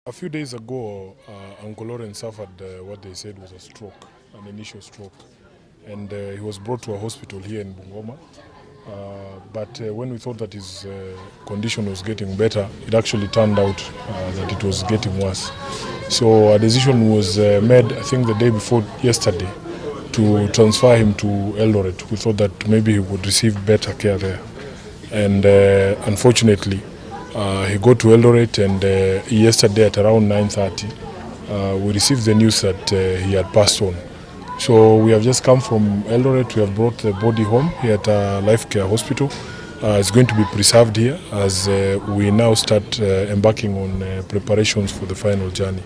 A few days ago, Uncle Lawrence suffered what they said was a stroke, an initial stroke. And he was brought to a hospital here in Bungoma. But when we thought that his condition was getting better, it actually turned out that it was getting worse. So a decision was made, I think the day before yesterday, to transfer him to Eldoret. We thought that maybe he would receive better care there. And unfortunately, he got to Eldoret, and yesterday at around 9:30, we received the news that he had passed on. So we have just come from Eldoret. We have brought the body home here at Life Care Hospital. It's going to be preserved here as we now start embarking on preparations for the final journey.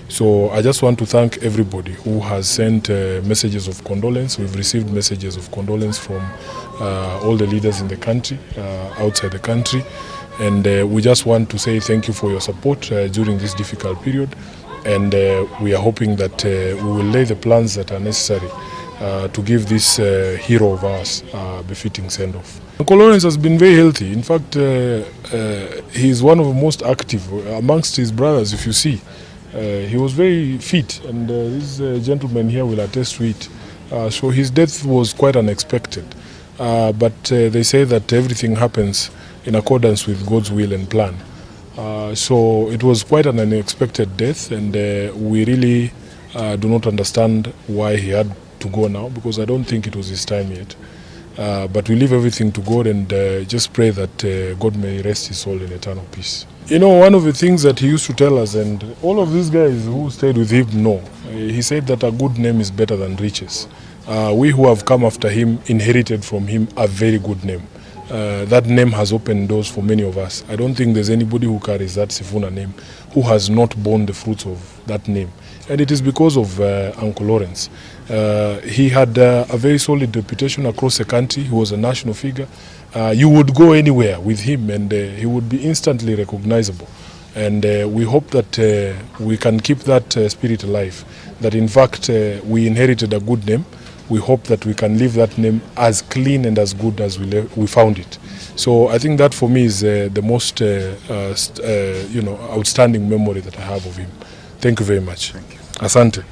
So I just want to thank everybody who has sent messages of condolence. We've received messages of condolence from all the leaders in the country, outside the country. And we just want to say thank you for your support during this difficult period. And we are hoping that we will lay the plans that are necessary to give this hero of ours befitting send-off. Uncle Lawrence has been very healthy. In fact, he is one of the most active amongst his brothers, if you see. He was very fit, and this gentleman here will attest to it. So his death was quite unexpected. But they say that everything happens in accordance with God's will and plan. So it was quite an unexpected death, and we really do not understand why he had to go now, because I don't think it was his time yet. But we leave everything to God and just pray that God may rest his soul in eternal peace. You know, one of the things that he used to tell us, and all of these guys who stayed with him know, he said that a good name is better than riches. We who have come after him inherited from him a very good name. That name has opened doors for many of us. I don't think there's anybody who carries that Sifuna name who has not borne the fruits of that name. And it is because of Uncle Lawrence. He had a very solid reputation across the country. He was a national figure. You would go anywhere with him and he would be instantly recognizable. And we hope that we can keep that spirit alive, that in fact we inherited a good name. We hope that we can leave that name as clean and as good as we found it. So I think that for me is the most outstanding memory that I have of him. Thank you very much. Thank you. Asante.